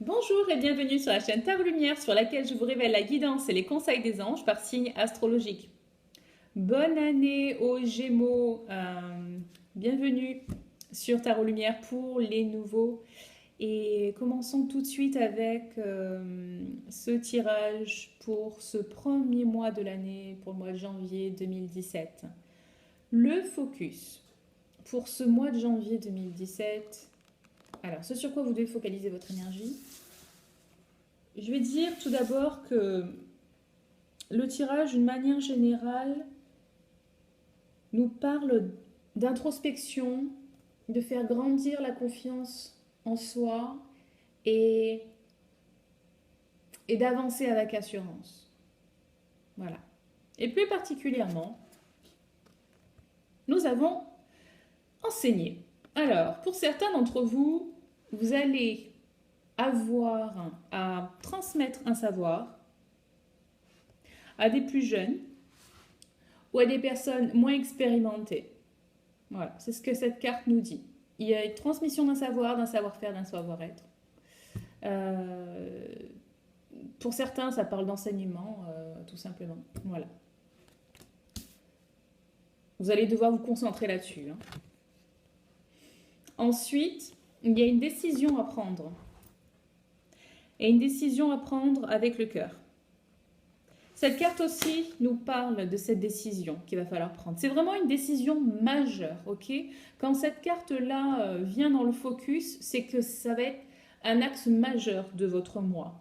Bonjour et bienvenue sur la chaîne Tarot Lumière sur laquelle je vous révèle la guidance et les conseils des anges par signe astrologique. Bonne année aux Gémeaux, bienvenue sur Tarot Lumière pour les nouveaux. Et commençons tout de suite avec ce tirage pour ce premier mois de l'année, pour le mois de janvier 2017. Le focus pour ce mois de janvier 2017. Alors, ce sur quoi vous devez focaliser votre énergie. Je vais dire tout d'abord que le tirage, d'une manière générale, nous parle d'introspection, de faire grandir la confiance en soi et, et d'avancer avec assurance. Voilà. Et plus particulièrement, nous avons enseigné. Alors, pour certains d'entre vous, vous allez avoir à transmettre un savoir à des plus jeunes ou à des personnes moins expérimentées. Voilà, c'est ce que cette carte nous dit. Il y a une transmission d'un savoir, d'un savoir-faire, d'un savoir-être. Euh, pour certains, ça parle d'enseignement, tout simplement. Voilà. Vous allez devoir vous concentrer là-dessus. Ensuite, il y a une décision à prendre. Et une décision à prendre avec le cœur. Cette carte aussi nous parle de cette décision qu'il va falloir prendre. C'est vraiment une décision majeure, ok? Quand cette carte-là vient dans le focus, c'est que ça va être un axe majeur de votre mois.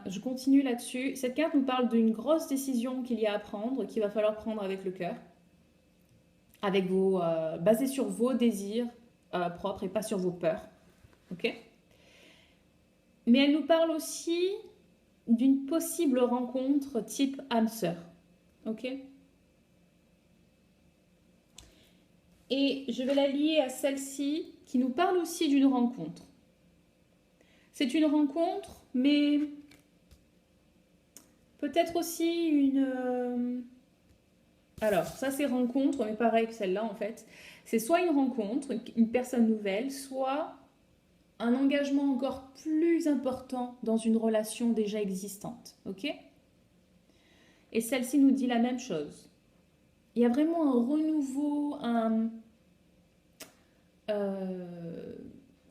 Je continue là-dessus. Cette carte nous parle d'une grosse décision qu'il y a à prendre, qu'il va falloir prendre avec le cœur, avec basé sur vos désirs propres et pas sur vos peurs, ok? Mais elle nous parle aussi d'une possible rencontre type âme sœur. Ok? Et je vais la lier à celle-ci qui nous parle aussi d'une rencontre. C'est une rencontre, mais peut-être aussi une... Alors, ça c'est rencontre, mais pareil que celle-là en fait. C'est soit une rencontre, une personne nouvelle, soit un engagement encore plus important dans une relation déjà existante. Ok? Et celle-ci nous dit la même chose. Il y a vraiment un renouveau,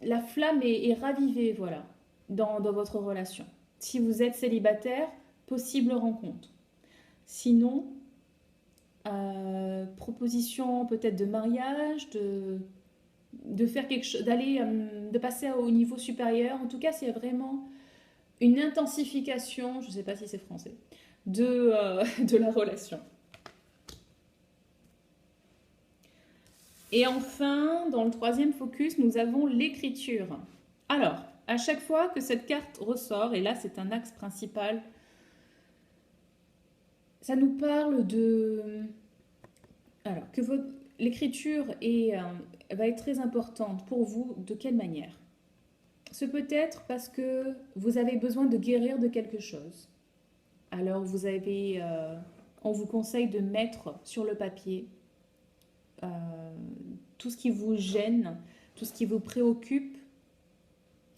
la flamme est ravivée, voilà, dans votre relation. Si vous êtes célibataire, possible rencontre. Sinon, proposition peut-être de mariage, de faire quelque chose, de passer au niveau supérieur. En tout cas, s'il y a vraiment une intensification, je ne sais pas si c'est français, de la relation. Et enfin, dans le troisième focus, nous avons l'écriture. Alors, à chaque fois que cette carte ressort, et là c'est un axe principal, ça nous parle de... Alors, que l'écriture va être très importante pour vous, de quelle manière? Ce peut être parce que vous avez besoin de guérir de quelque chose. Alors, on vous conseille de mettre sur le papier euh, tout ce qui vous gêne, tout ce qui vous préoccupe,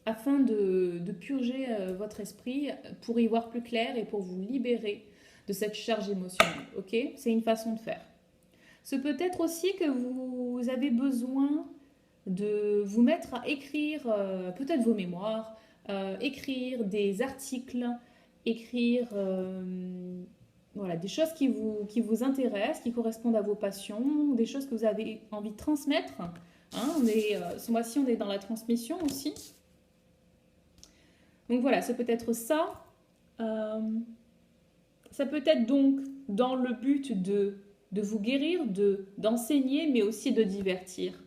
afin de purger votre esprit pour y voir plus clair et pour vous libérer de cette charge émotionnelle. Ok? C'est une façon de faire. Ce peut être aussi que vous avez besoin de vous mettre à écrire peut-être vos mémoires, écrire des articles, écrire voilà, des choses qui vous intéressent, qui correspondent à vos passions, des choses que vous avez envie de transmettre. Hein, ce mois-ci, on est dans la transmission aussi. Donc voilà, ça peut être ça. Ça peut être donc dans le but de vous guérir, d'enseigner, mais aussi de divertir.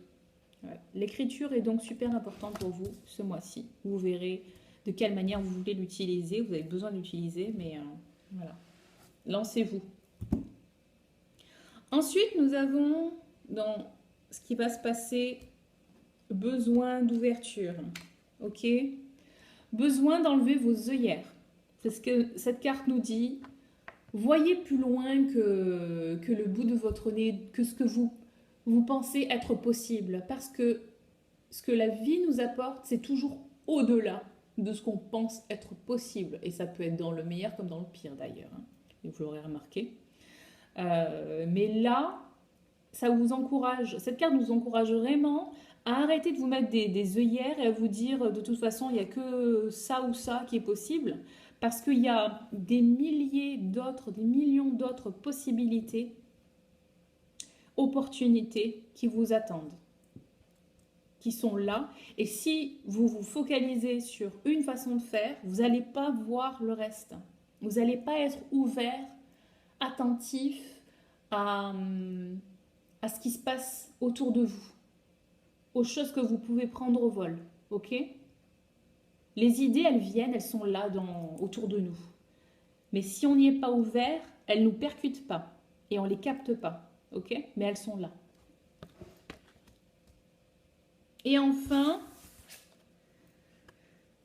Ouais. L'écriture est donc super importante pour vous ce mois-ci. Vous verrez de quelle manière vous voulez l'utiliser. Vous avez besoin de l'utiliser, mais voilà. Lancez-vous. Ensuite, nous avons dans ce qui va se passer besoin d'ouverture. Ok? Besoin d'enlever vos œillères. C'est ce que cette carte nous dit. Voyez plus loin que le bout de votre nez, que ce que vous vous pensez être possible. Parce que ce que la vie nous apporte, c'est toujours au-delà de ce qu'on pense être possible. Et ça peut être dans le meilleur comme dans le pire d'ailleurs. Hein. Et vous l'aurez remarqué. Mais là, ça vous encourage, cette carte vous encourage vraiment à arrêter de vous mettre des œillères et à vous dire de toute façon, il n'y a que ça ou ça qui est possible. Parce qu'il y a des milliers d'autres, des millions d'autres possibilités, opportunités qui vous attendent, qui sont là. Et si vous vous focalisez sur une façon de faire, vous n'allez pas voir le reste. Vous n'allez pas être ouvert, attentif à ce qui se passe autour de vous, aux choses que vous pouvez prendre au vol. Ok ? Les idées, elles viennent, elles sont là autour de nous. Mais si on n'y est pas ouvert, elles ne nous percutent pas et on ne les capte pas. Ok ? Mais elles sont là. Et enfin,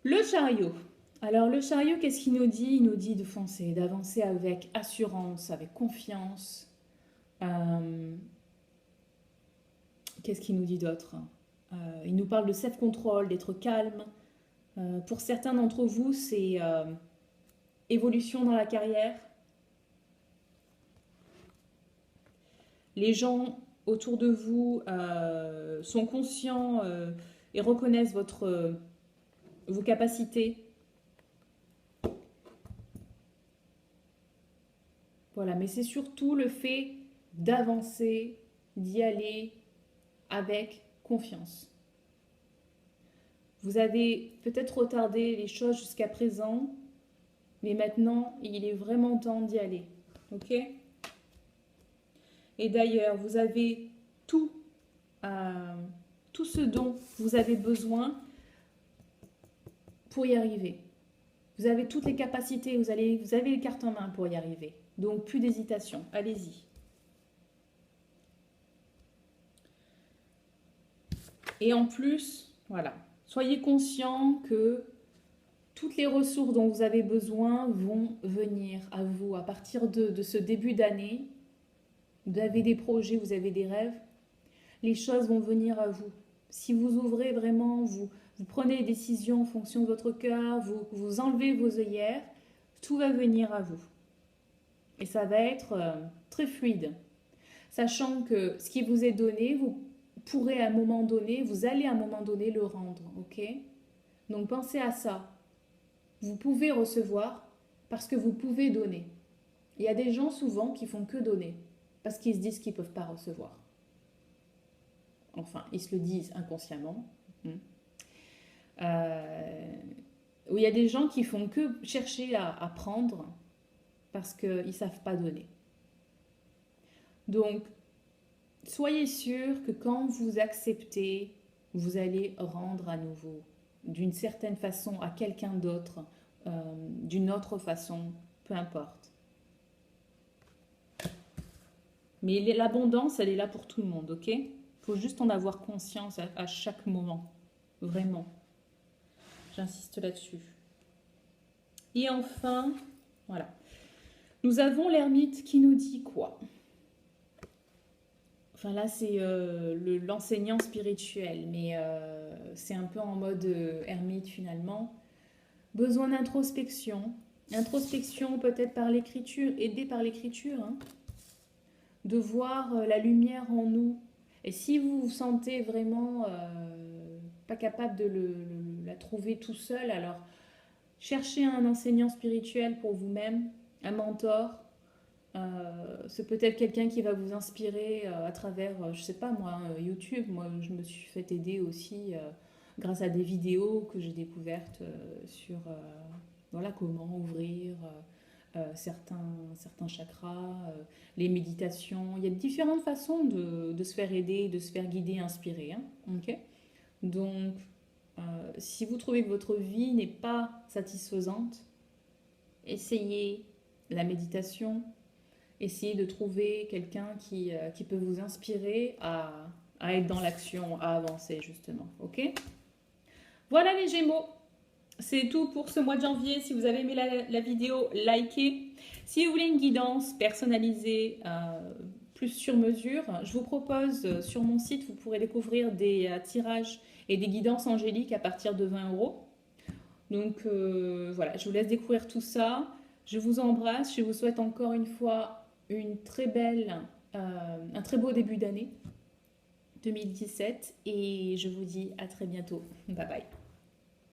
le chariot. Alors le chariot, qu'est-ce qu'il nous dit ? Il nous dit de foncer, d'avancer avec assurance, avec confiance. Qu'est-ce qu'il nous dit d'autre ? Il nous parle de self-control, d'être calme. Pour certains d'entre vous, c'est évolution dans la carrière. Les gens autour de vous sont conscients et reconnaissent vos capacités. Voilà, mais c'est surtout le fait d'avancer, d'y aller avec confiance. Vous avez peut-être retardé les choses jusqu'à présent, mais maintenant, il est vraiment temps d'y aller. Ok ? Et d'ailleurs, vous avez tout ce dont vous avez besoin pour y arriver. Vous avez toutes les capacités, vous avez les cartes en main pour y arriver. Donc, plus d'hésitation. Allez-y. Et en plus, voilà, soyez conscient que toutes les ressources dont vous avez besoin vont venir à vous à partir de ce début d'année. Vous avez des projets, vous avez des rêves. Les choses vont venir à vous. Si vous ouvrez vraiment, vous prenez les décisions en fonction de votre cœur, vous enlevez vos œillères, tout va venir à vous. Et ça va être très fluide. Sachant que ce qui vous est donné, vous pourrez à un moment donné, vous allez à un moment donné le rendre. Ok ? Donc pensez à ça. Vous pouvez recevoir parce que vous pouvez donner. Il y a des gens souvent qui font que donner parce qu'ils se disent qu'ils ne peuvent pas recevoir. Enfin, ils se le disent inconsciemment. Ou il y a des gens qui font que chercher à prendre parce qu'ils ne savent pas donner. Donc, soyez sûr que quand vous acceptez, vous allez rendre à nouveau, d'une certaine façon, à quelqu'un d'autre, d'une autre façon, peu importe. Mais l'abondance, elle est là pour tout le monde, ok ? Il faut juste en avoir conscience à chaque moment, vraiment. J'insiste là-dessus. Et enfin, voilà. Nous avons l'ermite qui nous dit quoi ? Enfin là, c'est l'enseignant spirituel, mais c'est un peu en mode ermite finalement. Besoin d'introspection. Introspection peut-être par l'écriture, aidée par l'écriture, hein, de voir la lumière en nous. Et si vous vous sentez vraiment pas capable de la trouver tout seul, alors cherchez un enseignant spirituel pour vous-même, un mentor. C'est peut-être quelqu'un qui va vous inspirer à travers, je sais pas moi, YouTube. Moi, je me suis fait aider aussi grâce à des vidéos que j'ai découvertes sur voilà, comment ouvrir certains chakras, les méditations. Il y a différentes façons de se faire aider, de se faire guider, inspirer. Hein, okay. Donc, si vous trouvez que votre vie n'est pas satisfaisante, essayez la méditation. Essayez de trouver quelqu'un qui peut vous inspirer à être dans l'action, à avancer justement. Ok ? Voilà les Gémeaux. C'est tout pour ce mois de janvier. Si vous avez aimé la vidéo, likez. Si vous voulez une guidance personnalisée, plus sur mesure. Je vous propose sur mon site, vous pourrez découvrir des tirages et des guidances angéliques à partir de 20 euros. Donc voilà, je vous laisse découvrir tout ça. Je vous embrasse. Je vous souhaite encore une fois une très belle, un très beau début d'année 2017 et je vous dis à très bientôt. Bye bye.